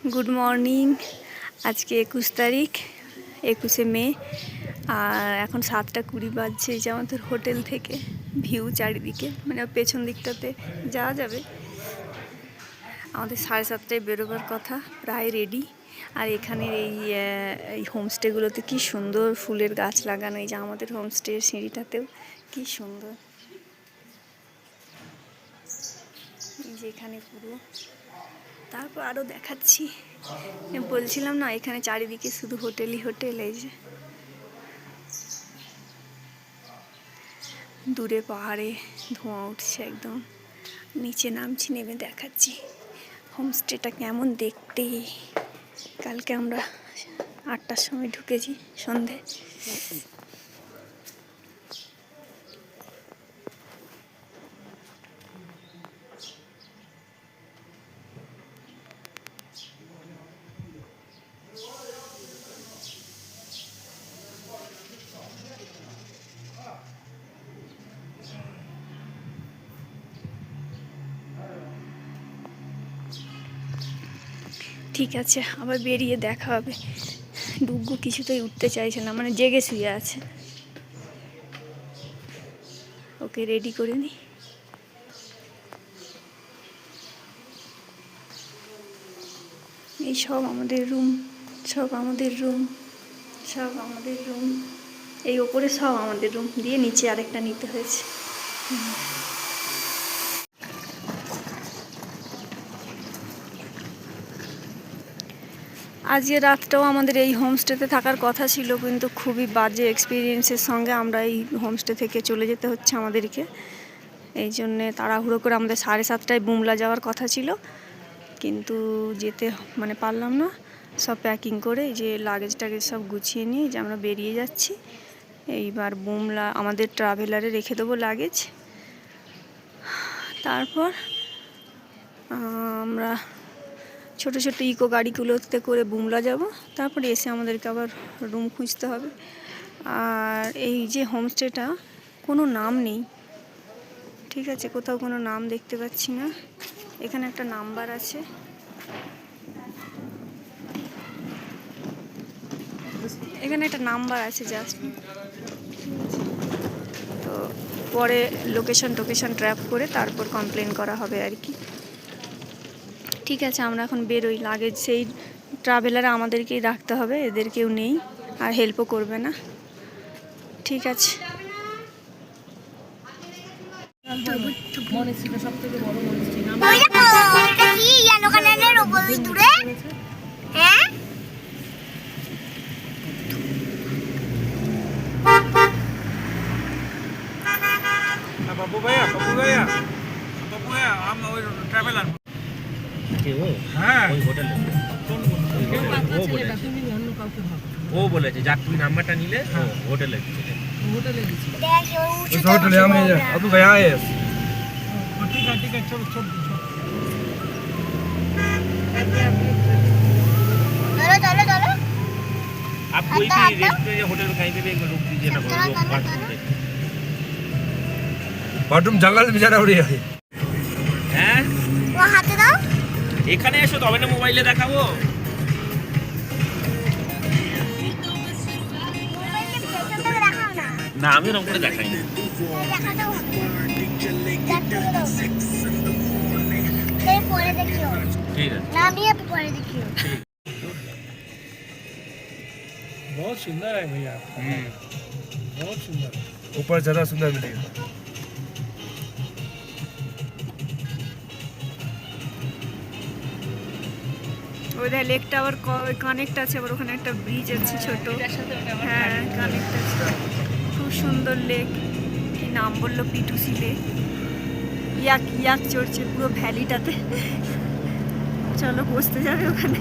Good morning. আজকে 21 তারিখ, 21শে মে, আর এখন 7:20 বাজছে। এই যে আমাদের হোটেল থেকে ভিউ চারিদিকে, মানে পেছন দিকটাতে যাওয়া যাবে। আমাদের 7:30টায় বেরোবার কথা, প্রায় রেডি। আর এখানে এই হোমস্টেগুলোতে কি সুন্দর ফুলের গাছ লাগানো। এই যে আমাদের হোমস্টের সিঁড়িটাতেও কি সুন্দর। এই যে এখানে পুরো, তারপর আরও দেখাচ্ছি। বলছিলাম না, এখানে চারিদিকে শুধু হোটেলই হোটেল। এই যে দূরে পাহাড়ে ধোঁয়া উঠছে, একদম নিচে নামছি, নেমে দেখাচ্ছি হোমস্টেটা কেমন দেখতে। কালকে আমরা 8টার সময় ঢুকেছি, সন্ধে। ঠিক আছে, আবার বেরিয়ে দেখা হবে। ডুগু কিছুতেই উঠতে চাইছে না, মানে জেগে শুয়ে আছে। ওকে রেডি করে নি। এই সব আমাদের রুম, সব আমাদের রুম, সব আমাদের রুম। এই ওপরে সব আমাদের রুম দিয়ে নিচে আরেকটা নিতে হয়েছে। আজকে রাতটাও আমাদের এই হোমস্টেতে থাকার কথা ছিল, কিন্তু খুবই বাজে এক্সপিরিয়েন্সের সঙ্গে আমরা এই হোমস্টে থেকে চলে যেতে হচ্ছে আমাদেরকে। এই জন্যে তাড়াহুড়ো করে আমাদের 7:30টায় বুমলা যাওয়ার কথা ছিল, কিন্তু যেতে মানে পারলাম না। সব প্যাকিং করে এই যে লাগেজ টাগেজ সব গুছিয়ে নিয়ে যে আমরা বেরিয়ে যাচ্ছি। এইবার বুমলা আমাদের ট্রাভেলারে রেখে দেবো লাগেজ। তারপর আমরা ছোট ছোট ইকো গাড়িগুলোতে করে বুমলা যাব। তারপরে এসে আমাদেরকে আবার রুম খুঁজতে হবে। আর এই যে হোমস্টেটা কোনো নাম নেই, ঠিক আছে, কোথাও কোনো নাম দেখতে পাচ্ছি না। এখানে একটা নাম্বার আছে, এখানে একটা নাম্বার আছে জাস্ট। তো পরে লোকেশন ট্র্যাপ করে তারপর কমপ্লেন করা হবে আর কি। ঠিক আছে, আমরা এখন বেরোই। লাগেজ সেই ট্রাভেলারে আমাদেরকেই রাখতে হবে, এদের কেউ নেই আর হেল্পও করবে না। ঠিক আছে। বাবু ভাইয়া আমরা ওই ট্রাভেলার। হ্যাঁ, ওই হোটেলে ও বলেছে যাক তুমি নাম্বারটা নিলে হোটেলে হোটেলে আমি আবু ভাইয়া আয়ে। ঠিক আছে চলো চলো चलो आप कोई भी रेस्टोरेंट या होटल में कहीं पे भी एक रुक दीजिए ना, बाथरूम जंगल में जा रहा है। हैं वो हाथे দাও, এখানে এসো তবে না মোবাইলে দেখাবো। না আমি ওরকম করে দেখাই না। ठीक है, नाम ही अब पढ़ देखियो। बहुत सुंदर है भैया, बहुत सुंदर। ऊपर ज्यादा सुंदर मिलेगा। ওদের লেক টাওয়ার কানেক্ট আছে, আবার ওখানে একটা ব্রিজ আছে ছোট। হ্যাঁ, কানেক্ট আছে। খুব সুন্দর লেক। কি নাম বললো? পিটুসি লেক। ইয়াক চড়ছে পুরো ভ্যালিটাতে। চলো বসতে যাবে ওখানে।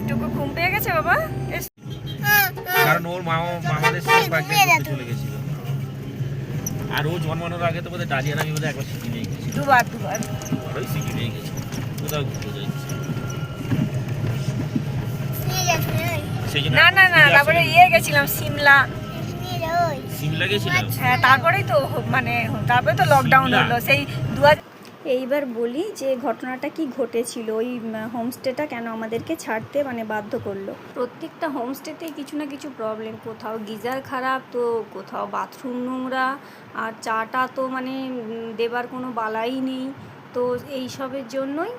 টুকু ঘুম পেয়ে গেছে বাবা, কারণ ওর মামাদের সাথে বাইরে চলে গেছিল। আর ও জন্মানোর আগে তো বোধহয় ডালিয়ার আমি বোধহয় একবার শিখি নিয়ে গেছি, দুবার ওই শিখি নিয়ে গেছি। কোথাও ঘুরতে যাচ্ছি না, তারপরে গেছিলাম সিমলা। সিমলা গেছিলাম। হ্যাঁ তারপরেই তো তারপরে তো লকডাউন হলো সেই 2000। এইবার বলি যে ঘটনাটা কি ঘটেছিল, ওই হোমস্টেটা কেন আমাদেরকে ছাড়তে বাধ্য করলো। প্রত্যেকটা হোমস্টেতেই কিছু না কিছু প্রবলেম, কোথাও গিজার খারাপ, তো কোথাও বাথরুম নোংরা, আর চাটা তো দেবার কোনো বালাই নেই। তো এই সবের জন্যই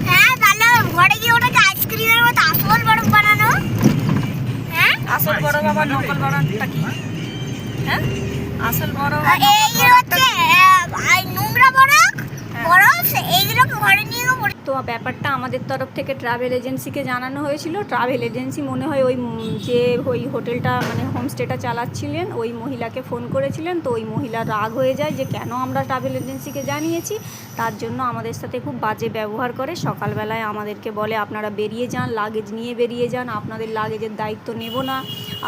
হ্যাঁ তাহলে ঘরে গিয়ে ওটাকে আইসক্রিমের মতো আসল বরফ বানানো। হ্যাঁ আসল বড় বাবা নকল বড়টা কি? হ্যাঁ আসল বড় এই হচ্ছে নোংরা বরফ বরফ এইগুলোকে ঘরে নিয়ে গিয়ে। তো ব্যাপারটা আমাদের তরফ থেকে ট্রাভেল এজেন্সিকে জানানো হয়েছিল। ট্রাভেল এজেন্সি মনে হয় ওই হোটেলটা হোমস্টেটা চালাচ্ছিলেন ওই মহিলাকে ফোন করেছিলেন। তো ওই মহিলা রাগ হয়ে যায় যে কেন আমরা ট্রাভেল এজেন্সিকে জানিয়েছি, তার জন্য আমাদের সাথে খুব বাজে ব্যবহার করে। সকালবেলায় আমাদেরকে বলে আপনারা বেরিয়ে যান, লাগেজ নিয়ে বেরিয়ে যান, আপনাদের লাগেজের দায়িত্ব নেব না,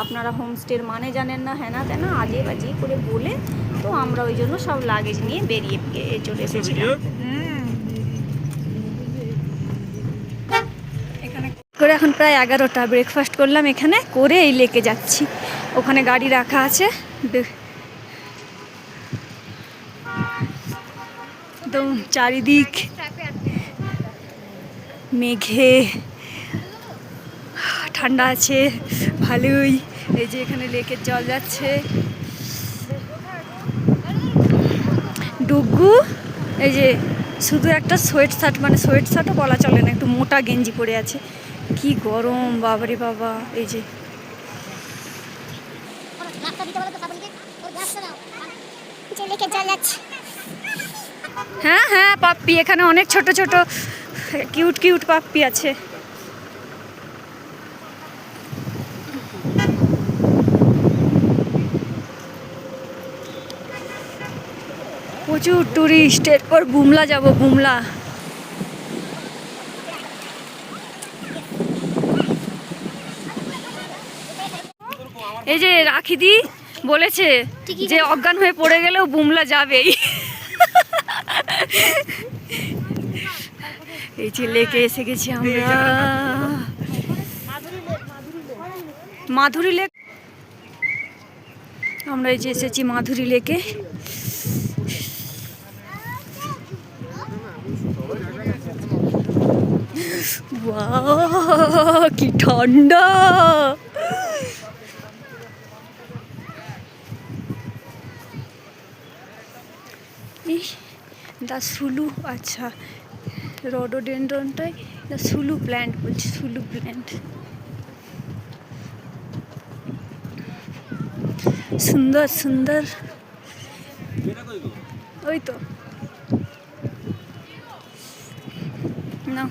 আপনারা হোমস্টের জানেন না, হ্যাঁ না তেনা আজে বাজে করে বলে। তো আমরা ওই জন্য সব লাগেজ নিয়ে বেরিয়ে চলে এসেছিলাম। করে এখন প্রায় 11টা, ব্রেকফাস্ট করলাম এখানে করে এই লেকে যাচ্ছি। ওখানে গাড়ি রাখা আছে। একদম চারিদিক মেঘে, ঠান্ডা আছে ভালোই। এই যে এখানে লেকের জল যাচ্ছে। ডুগু এই যে শুধু একটা সোয়েট শার্টও বলা চলে না, একটু মোটা গেঞ্জি পরে আছে। কি গরম বাবারে বাবা। এই যে হ্যাঁ হ্যাঁ পাপ্পি, এখানে অনেক ছোট ছোট কিউট কিউট পাপ্পি আছে। প্রচুর টুরিস্ট। এরপর বুমলা যাব, বুমলা। এই যে রাখিদি বলেছে যে অজ্ঞান হয়ে পড়ে গেলেও বুমলা যাবেই। এই যে লেকে এসে গেছি আমরা, মাধুরী লেক। আমরা এই যে এসেছি মাধুরী লেকে। বাহ কি ঠান্ডা। দা সুলু, আচ্ছা রডোডেন্ড্রনটাই দা সুলু প্ল্যান্ট বলছি, সুলু প্ল্যান্ট। সুন্দর সুন্দর। ওই তো না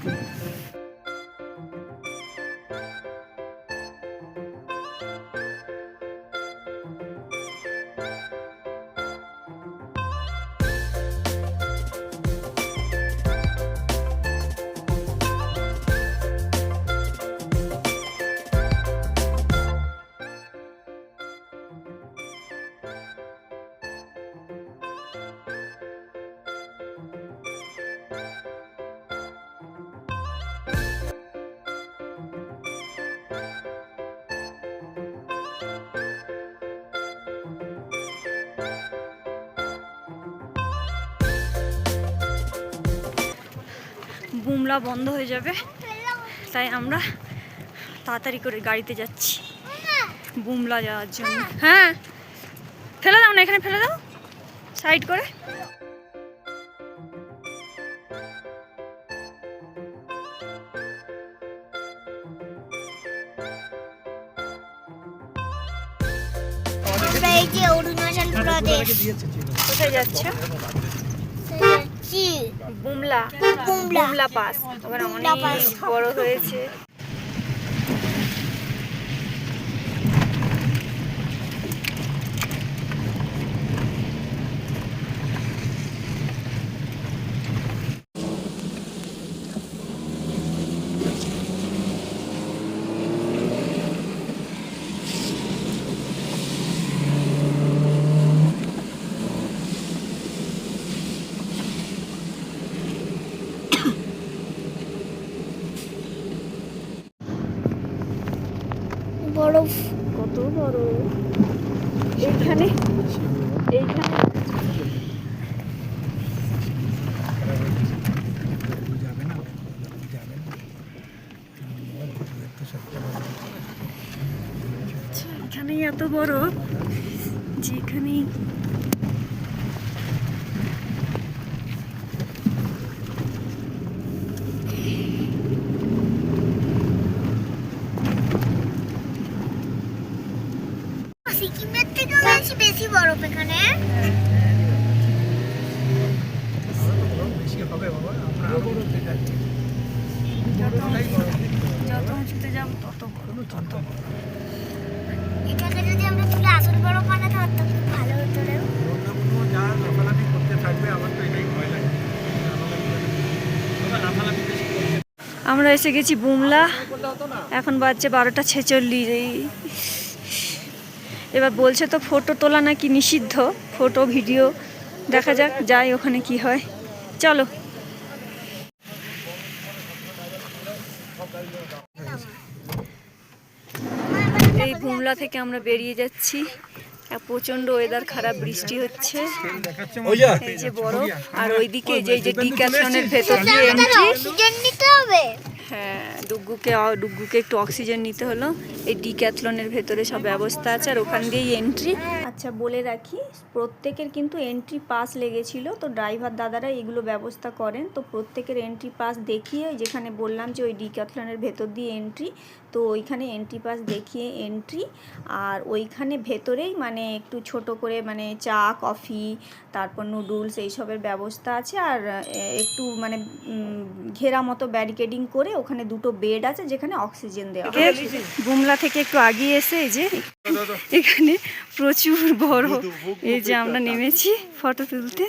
বুমলা বন্ধ হয়ে যাবে, তাই আমরা তাড়াতাড়ি করে গাড়িতে যাচ্ছি বুমলা যাওয়ার জন্য। হ্যাঁ ফেলে দাও না, এখানে ফেলে দাও সাইড করে। এই যে অরুণাচল প্রদেশ। কোথায় যাচ্ছে? বুমলা, বুমলা পাস। ওখানে অনেক বড় হয়েছে। বরফ কত বড়। এই এইখানে এখানেই এত বড় যেখানেই সিকিমের থেকেও বেশি বরফ এখানে। যত উঁচুতে যাবো তত বড়। এটাকে যদি আমরা তুলে আসল বরফ বানাতে পারতাম খুব ভালো হতো রে। আমরা এসে গেছি বুমলা, এখন বাজছে 12:46। এবার বলছে তো ফটো তোলা নাকি নিষিদ্ধ, ফটো ভিডিও দেখা যাক, যাই ওখানে কি হয়। চলো। এই বুমলা থেকে আমরা বেরিয়ে যাচ্ছি। প্রচন্ড ওয়েদার খারাপ, বৃষ্টি হচ্ছে, এই যে বরফ, আর ওইদিকে যে ডিক্যাথলনের ভেতর দিয়ে এন্ট্রি। অক্সিজেন নিতে হবে। হ্যাঁ, ডুগ্গুকে একটু অক্সিজেন নিতে হলো। এই ডিক্যাথলনের ভেতরে সব ব্যবস্থা আছে, আর ওখান দিয়েই এন্ট্রি। আচ্ছা বলে রাখি, প্রত্যেকের কিন্তু এন্ট্রি পাস লেগেছিল, তো ড্রাইভার দাদারা এগুলো ব্যবস্থা করেন। তো প্রত্যেকের এন্ট্রি পাস দেখিয়ে, যেখানে বললাম যে ওই ডিক্যাথলনের ভেতর দিয়ে এন্ট্রি, তো ওইখানে এন্ট্রি পাস দেখিয়ে এন্ট্রি। আর ওইখানে ভেতরেই মানে একটু ছোট করে মানে চা, কফি, তারপর নুডলস এইসবের ব্যবস্থা আছে। আর একটু মানে ঘেরা মতো ব্যারিকেডিং করে ওখানে 2টো বেড আছে যেখানে অক্সিজেন দেওয়া হয়। বুমলা থেকে একটু আগিয়ে এসে এই যে এখানে প্রচুর বড়, এই যে আমরা নেমেছি ফটো তুলতে।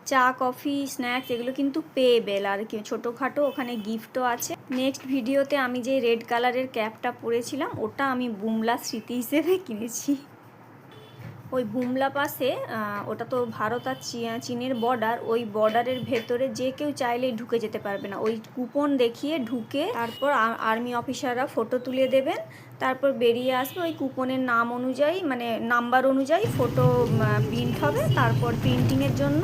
চা, কফি, স্ন্যাক্স এগুলো কিন্তু পেয়েবেল, আর কি ছোটোখাটো ওখানে গিফটও আছে। নেক্সট ভিডিওতে আমি যে রেড কালারের ক্যাপটা পরেছিলাম ওটা আমি বুমলা স্মৃতি হিসেবে কিনেছি। ওই বুমলা পাশে, ওটা তো ভারত আর চীনের বর্ডার, ওই বর্ডারের ভেতরে যে কেউ চাইলেই ঢুকে যেতে পারবে না। ওই কুপন দেখিয়ে ঢুকে তারপর আর্মি অফিসাররা ফটো তুলে দেবেন, তারপর বেরিয়ে আসবে। ওই কুপনের নাম অনুযায়ী মানে নাম্বার অনুযায়ী ফটো প্রিন্ট হবে, তারপর প্রিন্টিংয়ের জন্য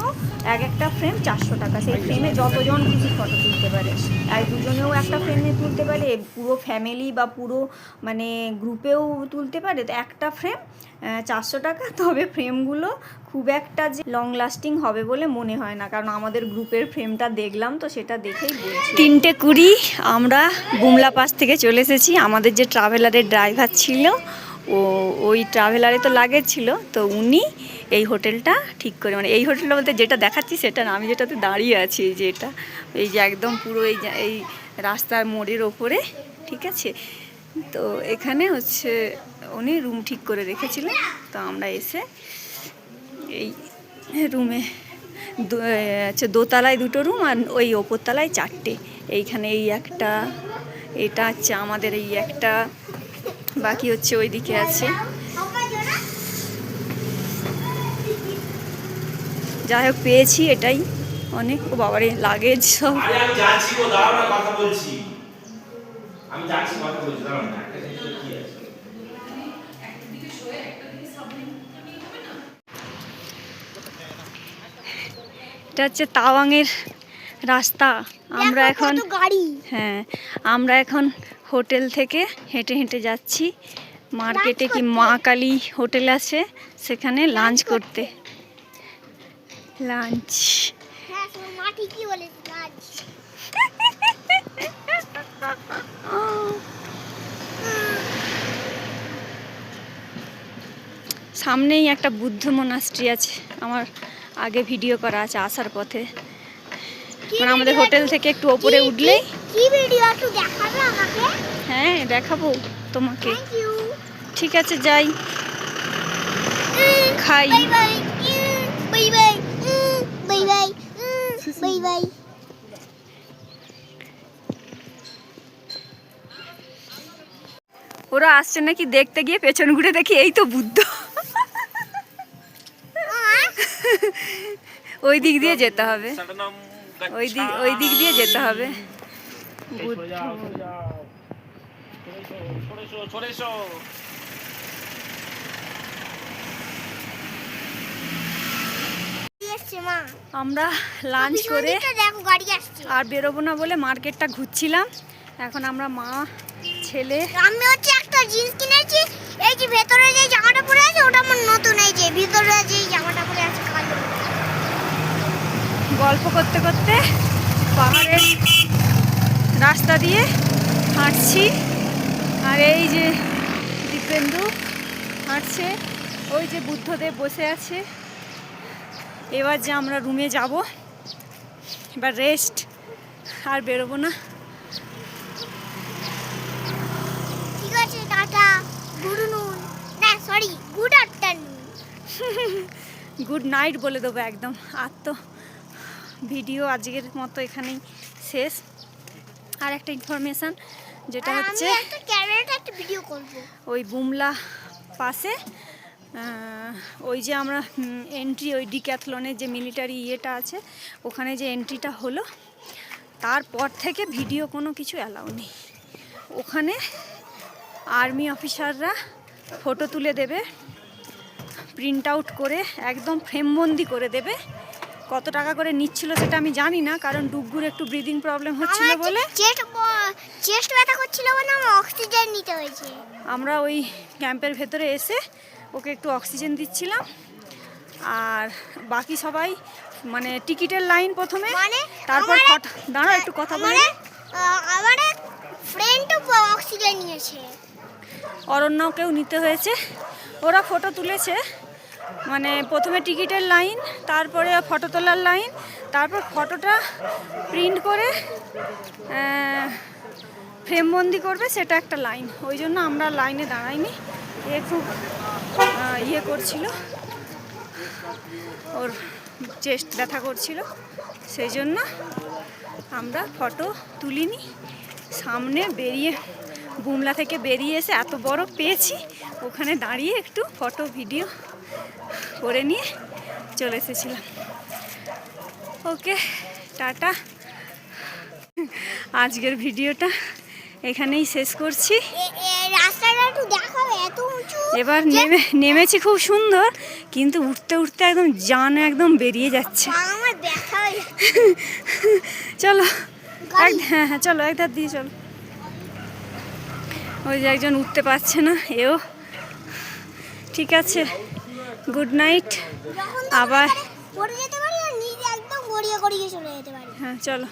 একটা ফ্রেম 400 টাকা। সেই ফ্রেমে যতজন খুশি ফটো তুলতে পারে, আর দুজনেও একটা ফ্রেমে তুলতে পারে, পুরো ফ্যামিলি বা পুরো মানে গ্রুপেও তুলতে পারে। তো একটা ফ্রেম 400 টাকা। তবে ফ্রেমগুলো খুব একটা যে লং লাস্টিং হবে বলে মনে হয় না, কারণ আমাদের গ্রুপের ফ্রেমটা দেখলাম তো সেটা দেখেই বলছি। 3:20 আমরা বুমলা পাস থেকে চলে এসেছি। আমাদের যে ট্রাভেলারের ড্রাইভার ছিল, ওই ট্রাভেলারে তো লাগেজ ছিল, তো উনি এই হোটেলটা ঠিক করে, মানে এই হোটেলটা বলতে যেটা দেখাচ্ছি সেটা না, আমি যেটাতে দাঁড়িয়ে আছি এই যে এটা, এই যে একদম পুরো এই রাস্তার মোড়ের ওপরে, ঠিক আছে। তো এখানে হচ্ছে উনি রুম ঠিক করে রেখেছিলেন। তো আমরা এসে এই রুমে হচ্ছে দোতলায় 2টো রুম, আর ওই ওপরতলায় 4টে। এইখানে এই একটা, এটা হচ্ছে আমাদের এই একটা, বাকি হচ্ছে ওইদিকে আছে। যাই হোক পেয়েছি, এটাই অনেক। ও বাবারে লাগেজ সব। আমি যাচ্ছি গো, দাঁড়াও না, কথা বলছি। আমি যাচ্ছি, কথা বলছি, দাঁড়াও না। কি আছে এটা হচ্ছে তাওয়াংয়ের রাস্তা। আমরা এখন হ্যাঁ, আমরা এখন হোটেল থেকে হেঁটে হেঁটে যাচ্ছি মার্কেটে, কি মা কালী হোটেল আছে সেখানে লাঞ্চ করতে। লাঞ্চ সামনেই একটা বুদ্ধ মনাস্ট্রি আছে, আমার আগে ভিডিও করা আছে আসার পথে। মানে আমাদের হোটেল থেকে একটু ওপরে উঠলেই। কি ভিডিও একটু দেখাবে আমাকে? হ্যাঁ দেখাবো তোমাকে। ঠিক আছে যাই, খাই। Bye bye bye bye bye bye bye bye. ওরা আসছে নাকি দেখতে, গিয়ে পেছন ঘুরে দেখি এই তো বুদ্ধ। ওই দিক দিয়ে যেতে হবে, ওই দিক দিয়ে যেতে হবে। আসছে মা। আমরা লাঞ্চ পিছন করে দিকটা দেখো গাড়ি আসছে। আর বেরোবো না বলে মার্কেটটা ঘুরছিলাম। এখন আমরা মা ছেলে আমি হচ্ছে একটা জিন্স কিনেছি, এই যে ভেতরে যে জামাটা পরে আছে ওটা আমার নতুন, এই যে ভিতরে যে জামাটা পরে আছে কালো। গল্প করতে করতে পাহাড়ের রাস্তা দিয়ে হাঁটছি। আর এই যে দীপেন্দু হাঁটছে, ওই যে বুদ্ধদেব বসে আছে। এবার যে আমরা রুমে যাব, এবার রেস্ট, আর বেরোবো না। ঠিক আছে, টাটা, গুড নুন, না sorry good afternoon. Good night বলে দেবো একদম। আর তো ভিডিও আজকের মতো এখানেই শেষ। আর একটা ইনফরমেশান যেটা আর হচ্ছে আমি একটা ক্যামেরাতে একটা ভিডিও করব। ওই বুমলা পাশে ওই যে আমরা এন্ট্রি, ওই ডিক্যাথলনের যে মিলিটারি ইয়েটা আছে, ওখানে যে এন্ট্রিটা হলো তারপর থেকে ভিডিও কোনো কিছু অ্যালাউ নেই। ওখানে আর্মি অফিসাররা ফটো তুলে দেবে, প্রিন্ট আউট করে একদম ফ্রেমবন্দি করে দেবে। কত টাকা করে নিচ্ছিল সেটা আমি জানি না, কারণ ডুগুর একটু ব্রিদিং প্রবলেম হচ্ছিল বলে চেস্ট ব্যথা করছিল বলে আমার অক্সিজেন নিতে হয়েছে। আমরা ওই ক্যাম্পের ভেতরে এসে ওকে একটু অক্সিজেন দিচ্ছিলাম। আর বাকি সবাই মানে টিকিটের লাইন প্রথমে, মানে তারপর দাঁড়াও একটু কথা বলে। আমার এক ফ্রেন্ডও অক্সিজেন নিয়েছে। অরণ্যকেও নিতে হয়েছে। ওরা ফটো তুলেছে, মানে প্রথমে টিকিটের লাইন, তারপরে ফটো তোলার লাইন, তারপর ফটোটা প্রিন্ট করে ফ্রেমবন্দি করবে, সেটা একটা লাইন। ওই জন্য আমরা লাইনে দাঁড়াইনি। এ খুব ইয়ে করছিল, ওর চেস্ট ব্যথা করছিল, সেই জন্য আমরা ফটো তুলিনি। সামনে বেরিয়ে বুমলা থেকে বেরিয়ে এসে এত বড় পেয়েছি, ওখানে দাঁড়িয়ে একটু ফটো ভিডিও করে নিয়ে চলে এসেছিলাম। ওকে, টাটা। আজকের ভিডিওটা এখানেই শেষ করছি। রাস্তাটা একটু দেখাবে, এত উঁচু। এবার নেমেছি খুব সুন্দর, কিন্তু উঠতে উঠতে একদম জান একদম বেরিয়ে যাচ্ছে। আমার ব্যথা হয়ে চলো হ্যাঁ হ্যাঁ চলো, এক ধার দিয়ে চলো। ওই যে একজন উঠতে পারছে না, এও ঠিক আছে। Good night. আবার পড়ে যেতে পারি আর নিজে একদম গড়িয়ে গড়িয়ে চলে যেতে পারি। হ্যাঁ চলো,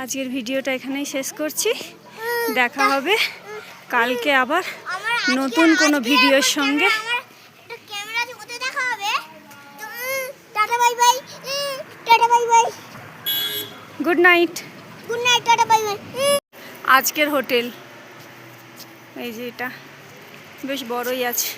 আজকের ভিডিওটা এখানেই শেষ করছি। দেখা হবে কালকে আবার নতুন কোনো ভিডিওর সঙ্গে। ক্যামেরা ওতে দেখা হবে। Tata bye bye, tata bye bye, good night. Good night, tata bye bye. আজকের হোটেল এই যে, এটা বেশ বড়ই আছে।